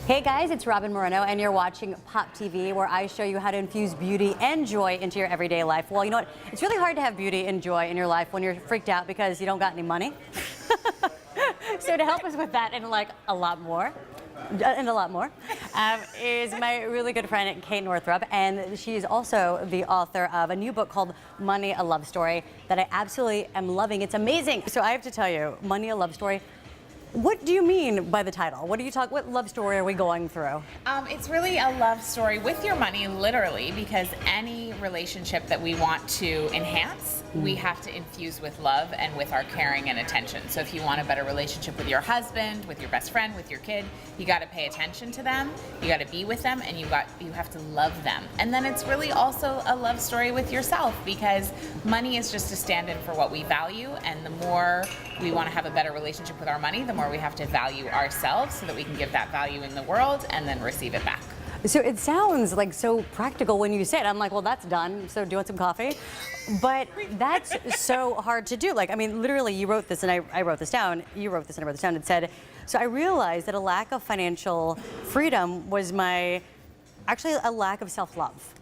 Hey guys, it's Robyn Moreno and you're watching Pop TV, where I show you how to infuse beauty and joy into your everyday life. Well, you know what? It's really hard to have beauty and joy in your life when you're freaked out because you don't got any money. So to help us with that and a lot more, is my really good friend Kate Northrup, and she is also the author of a new book called Money, a Love Story that I absolutely am loving. It's amazing. So I have to tell you, Money, a Love Story. What do you mean by the title? What love story are we going through? It's really a love story with your money, literally, because any relationship that we want to enhance, we have to infuse with love and with our caring and attention. So if you want a better relationship with your husband, with your best friend, with your kid, you got to pay attention to them, you got to be with them, and you have to love them. And then it's really also a love story with yourself, because money is just a stand-in for what we value, and the more we want to have a better relationship with our money, the more we have to value ourselves so that we can give that value in the world and then receive it back. So it sounds like so practical when you say it. I'm like, well, that's done. So do you want some coffee? But that's so hard to do. Like, I mean, literally, you wrote this, and I wrote this down. You wrote this, and I wrote this down. It said, so I realized that a lack of financial freedom was actually a lack of self-love.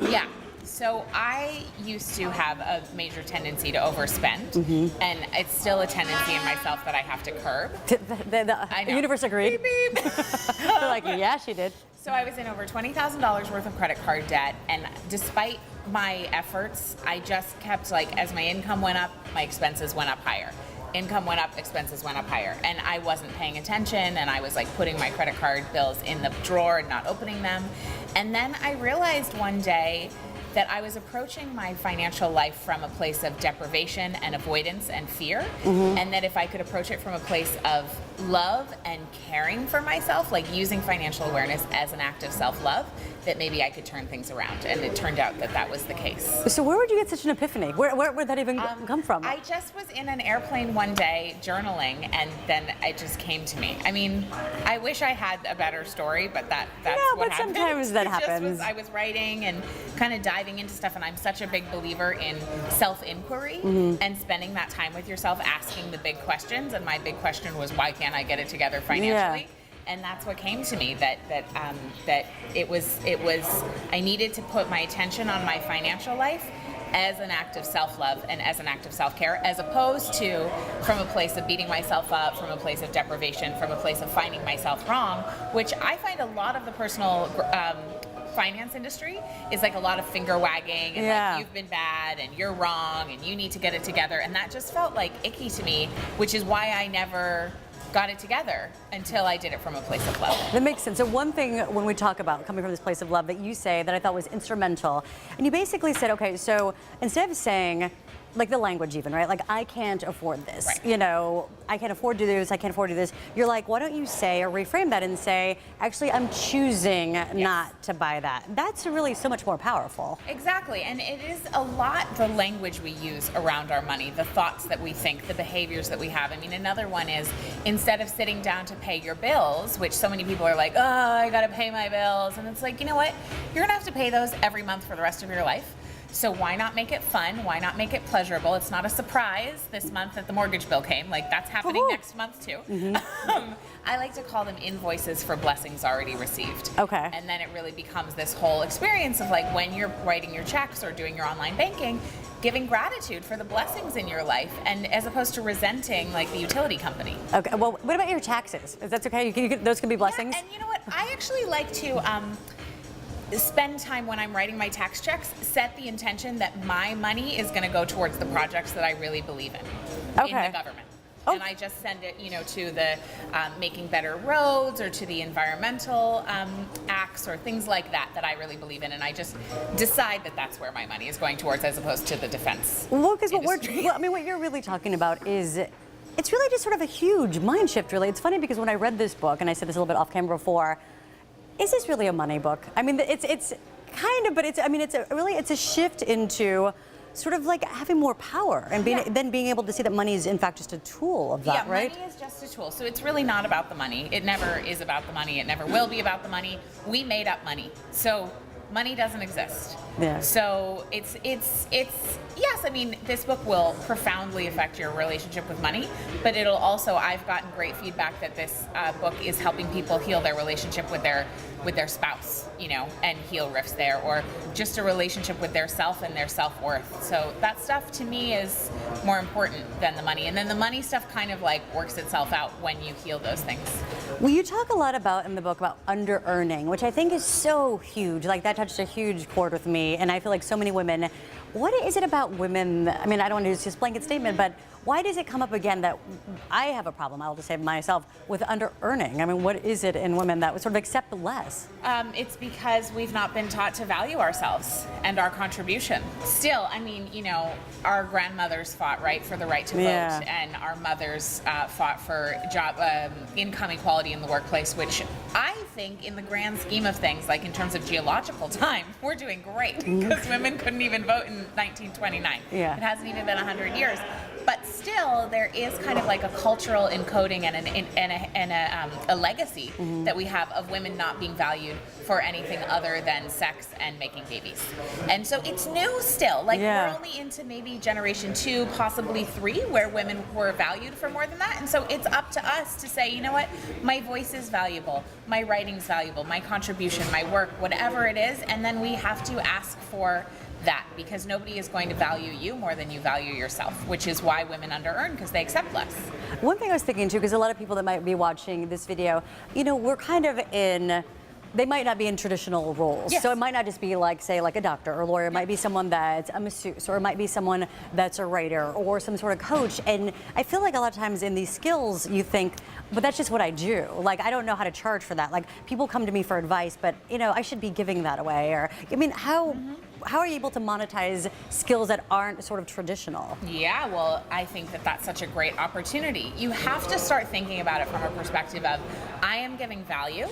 Yeah. So I used to have a major tendency to overspend, and it's still a tendency in myself that I have to curb. The universe agreed. Beep, beep. They're like, yeah, she did. So I was in over $20,000 worth of credit card debt, and despite my efforts, I just kept, as my income went up, my expenses went up higher. Income went up, expenses went up higher, and I wasn't paying attention, and I was putting my credit card bills in the drawer and not opening them. And then I realized one day that I was approaching my financial life from a place of deprivation and avoidance and fear, and that if I could approach it from a place of love and caring for myself, like using financial awareness as an act of self-love, that maybe I could turn things around. And it turned out that that was the case. So where would you get such an epiphany? Where would that even come from? I just was in an airplane one day journaling, and then it just came to me. I mean, I wish I had a better story, but that's what happened. Sometimes that happens. I was writing and kind of diving into stuff, and I'm such a big believer in self-inquiry and spending that time with yourself, asking the big questions. And my big question was, why can't I get it together financially? Yeah. And that's what came to me, that it was I needed to put my attention on my financial life as an act of self-love and as an act of self-care, as opposed to from a place of beating myself up, from a place of deprivation, from a place of finding myself wrong, which I find a lot of the personal finance industry is a lot of finger wagging and you've been bad and you're wrong and you need to get it together, and that just felt icky to me, which is why I never got it together until I did it from a place of love. That makes sense. So one thing when we talk about coming from this place of love that you say that I thought was instrumental, and you basically said, okay, so instead of saying, the language even, right? I can't afford this. Right. You know, I can't afford to do this, I can't afford to do this. You're like, why don't you say or reframe that and say, actually, I'm choosing not to buy that. That's really so much more powerful. Exactly, and it is a lot the language we use around our money, the thoughts that we think, the behaviors that we have. I mean, another one is, instead of sitting down to pay your bills, which so many people are like, oh, I gotta pay my bills. And it's you know what? You're gonna have to pay those every month for the rest of your life. So why not make it fun? Why not make it pleasurable? It's not a surprise this month that the mortgage bill came. That's happening next month too. I like to call them invoices for blessings already received. Okay. And then it really becomes this whole experience of when you're writing your checks or doing your online banking, giving gratitude for the blessings in your life, and as opposed to resenting the utility company. Okay. Well, what about your taxes? Is that okay? Those can be blessings. Yeah, and you know what? I actually like to spend time when I'm writing my tax checks, set the intention that my money is going to go towards the projects that I really believe in the government. Oh. And I just send it, to the making better roads, or to the environmental acts or things like that I really believe in, and I just decide that that's where my money is going towards, as opposed to the defense. Well, because what you're really talking about is, it's really just sort of a huge mind shift, really. It's funny because when I read this book, and I said this a little bit off camera before, is this really a money book? I mean, it's kind of, but it's a shift into sort of having more power and then being able to see that money is in fact just a tool of that, right? Money is just a tool. So it's really not about the money. It never is about the money. It never will be about the money. We made up money. So money doesn't exist. Yeah. So it's yes, I mean, this book will profoundly affect your relationship with money, but it'll also, I've gotten great feedback that this book is helping people heal their relationship with their spouse, you know, and heal rifts there, or just a relationship with their self and their self-worth. So that stuff to me is more important than the money. And then the money stuff kind of like works itself out when you heal those things. Well, you talk a lot about in the book about under-earning, which I think is so huge. Like that touched a huge chord with me, and I feel like so many women. What is it about women? I mean, I don't want to use just blanket statement, but why does it come up again that I have a problem, I'll just say myself, with under-earning? I mean, what is it in women that would sort of accept less? It's because we've not been taught to value ourselves and our contribution. Still, I mean, you know, our grandmothers fought, right, for the right to vote, and our mothers fought for job income equality in the workplace, which I think in the grand scheme of things, like in terms of geological time, we're doing great, because women couldn't even vote in 1929. Yeah. It hasn't even been 100 years. But still, there is kind of like a cultural encoding and a legacy that we have of women not being valued for anything other than sex and making babies. And so it's new still. Like we're only into maybe generation 2, possibly 3, where women were valued for more than that. And so it's up to us to say, you know what, my voice is valuable, my writing's valuable, my contribution, my work, whatever it is. And then we have to ask for that, because nobody is going to value you more than you value yourself, which is why women under-earn, because they accept less. One thing I was thinking too, because a lot of people that might be watching this video, you know, we're kind of in, they might not be in traditional roles. Yes. So it might not just be like, say, like a doctor or a lawyer. It might be someone that's a masseuse, or it might be someone that's a writer or some sort of coach. And I feel like a lot of times in these skills, you think, but that's just what I do. Like, I don't know how to charge for that. Like, people come to me for advice, but, you know, I should be giving that away. Or, I mean, how are you able to monetize skills that aren't sort of traditional? Yeah, well, I think that that's such a great opportunity. You have to start thinking about it from a perspective of, I am giving value,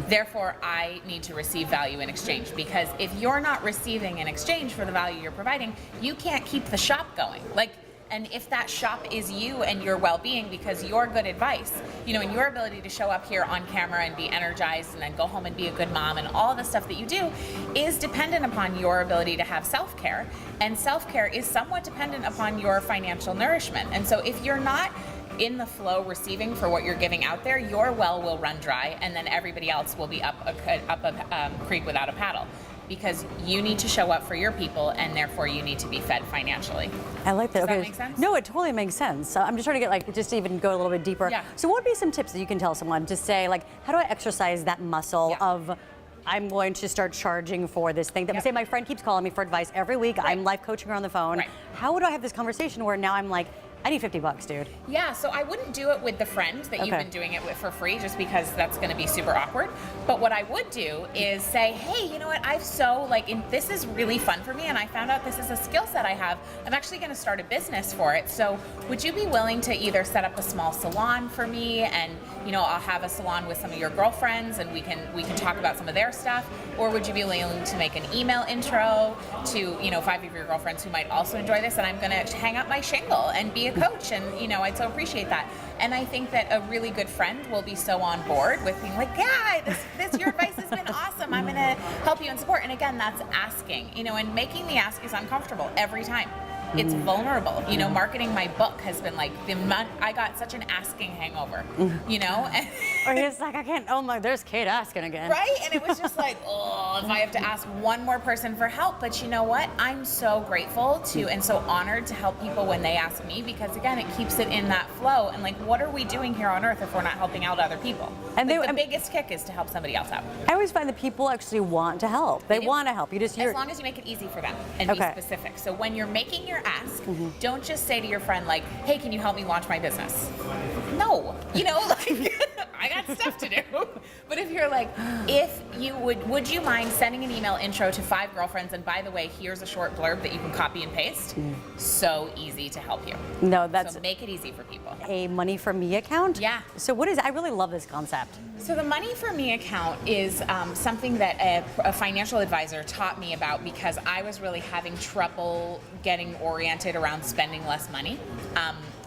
therefore I need to receive value in exchange. Because if you're not receiving in exchange for the value you're providing, you can't keep the shop going. Like, and if that shop is you and your well-being, because your good advice, you know, and your ability to show up here on camera and be energized and then go home and be a good mom and all the stuff that you do is dependent upon your ability to have self-care. And self-care is somewhat dependent upon your financial nourishment. And so if you're not in the flow receiving for what you're giving out there, your well will run dry, and then everybody else will be up a creek without a paddle. Because you need to show up for your people, and therefore you need to be fed financially. I like that. Does Okay. that make sense? No, it totally makes sense. So I'm just trying to get like, just to even go a little bit deeper. Yeah. So what would be some tips that you can tell someone to say, like, how do I exercise that muscle of, I'm going to start charging for this thing? That say my friend keeps calling me for advice every week. I'm life coaching her on the phone. Right. How would I have this conversation where now I'm like, I need $50, dude? Yeah, so I wouldn't do it with the friend that you've been doing it with for free, just because that's going to be super awkward. But what I would do is say, hey, you know what, this is really fun for me, and I found out this is a skill set I have. I'm actually going to start a business for it. So would you be willing to either set up a small salon for me, and, you know, I'll have a salon with some of your girlfriends, and we can talk about some of their stuff, or would you be willing to make an email intro to, you know, 5 of your girlfriends who might also enjoy this, and I'm going to hang up my shingle and be a coach, and, you know, I'd so appreciate that. And I think that a really good friend will be so on board with being like, yeah, this your advice has been awesome. I'm going to help you and support. And again, that's asking, you know, and making the ask is uncomfortable every time. It's vulnerable. You know, marketing my book has been like, I got such an asking hangover, you know? Or he's like, I can't, oh my, there's Kate asking again. Right? And it was just like, oh, if I have to ask one more person for help. But you know what? I'm so grateful to and so honored to help people when they ask me, because again, it keeps it in that flow. And like, what are we doing here on earth if we're not helping out other people? And like, the biggest kick is to help somebody else out. I always find that people actually want to help. They want to help. As long as you make it easy for them and be specific. So when you're making your ask, don't just say to your friend like, hey, can you help me launch my business? No, you know, like I got stuff to do. But if you're like, if you would you mind sending an email intro to 5 girlfriends, and by the way, here's a short blurb that you can copy and paste. So easy to help you. No, that's so make it easy for people. A Money for Me account? Yeah. So what is it? I really love this concept. So the Money for Me account is something that a financial advisor taught me about, because I was really having trouble getting oriented around spending less money.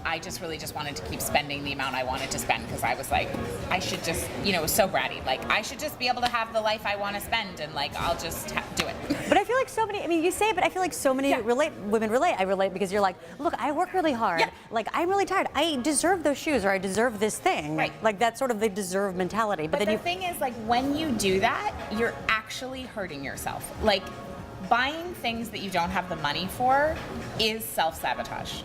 I just really wanted to keep spending the amount I wanted to spend, because I was like, I should just, you know, it was so bratty. Like, I should just be able to have the life I want to spend, and like, I'll just do it. But I feel like so many, I mean, you say it, but I feel like so many women relate. I relate because you're like, look, I work really hard. Yeah. Like, I'm really tired. I deserve those shoes, or I deserve this thing. Right. Like, that's sort of the deserve mentality. But then the thing is, like, when you do that, you're actually hurting yourself. Like, buying things that you don't have the money for is self-sabotage.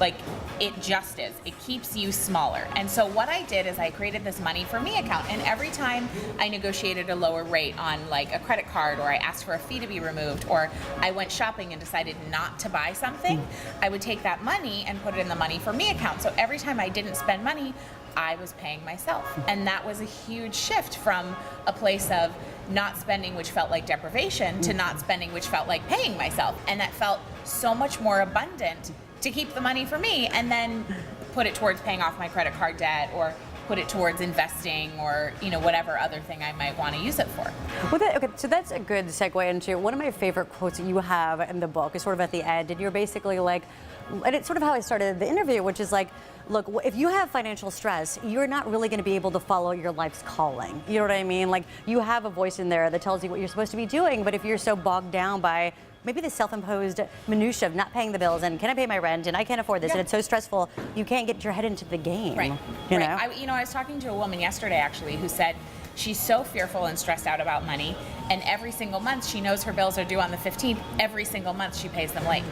Like, it just is. It keeps you smaller. And so what I did is I created this Money for Me account, and every time I negotiated a lower rate on like a credit card, or I asked for a fee to be removed, or I went shopping and decided not to buy something, I would take that money and put it in the Money for Me account. So every time I didn't spend money, I was paying myself. And that was a huge shift from a place of not spending, which felt like deprivation, to not spending, which felt like paying myself. And that felt so much more abundant to keep the money for me and then put it towards paying off my credit card debt, or put it towards investing, or whatever other thing I might want to use it for. Well, okay, so that's a good segue into one of my favorite quotes that you have in the book is sort of at the end, and you're basically like, and it's sort of how I started the interview, which is like, look, if you have financial stress, you're not really going to be able to follow your life's calling. You know what I mean? Like, you have a voice in there that tells you what you're supposed to be doing, but if you're so bogged down by maybe the self-imposed minutia of not paying the bills, and can I pay my rent, and I can't afford this, and it's so stressful, you can't get your head into the game. Right. You know? I was talking to a woman yesterday actually who said she's so fearful and stressed out about money, and every single month she knows her bills are due on the 15th. Every single month she pays them late,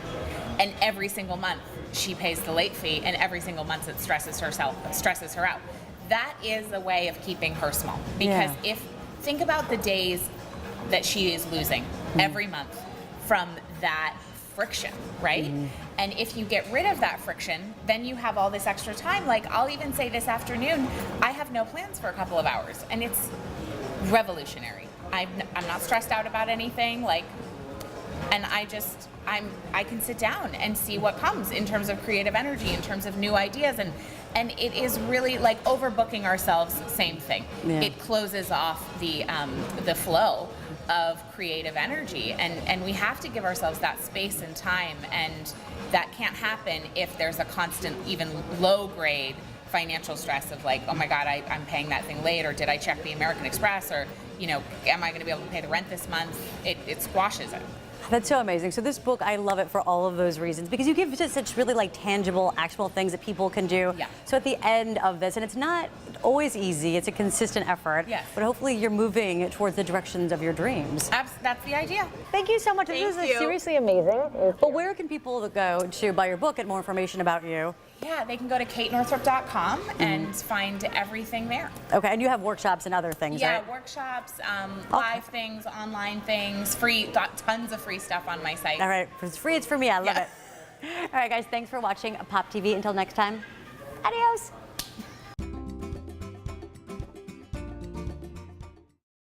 and every single month she pays the late fee, and every single month it stresses her out. That is a way of keeping her small, because think about the days that she is losing every month from that friction, right? And if you get rid of that friction, then you have all this extra time. Like, I'll even say this afternoon, I have no plans for a couple of hours, and it's revolutionary. I'm not stressed out about anything, like, and I can sit down and see what comes in terms of creative energy, in terms of new ideas, and it is really like overbooking ourselves. Same thing. It closes off the flow of creative energy, and we have to give ourselves that space and time, and that can't happen if there's a constant, even low grade financial stress of like, oh my God, I'm paying that thing late, or did I check the American Express, or am I going to be able to pay the rent this month? It squashes it. That's so amazing. So this book, I love it for all of those reasons, because you give just such really like tangible, actual things that people can do. Yeah. So at the end of this, and it's not always easy, it's a consistent effort, yes, but hopefully you're moving towards the directions of your dreams. That's the idea. Thank you so much. Thank This you. is seriously amazing. But where can people go to buy your book, get more information about you? Yeah, they can go to katenorthrup.com and find everything there. Okay, and you have workshops and other things, right? Yeah, workshops, live things, online things, free, got tons of free stuff on my site. All right, if it's free, it's for me. I love it. All right, guys, thanks for watching Pop TV. Until next time, adios.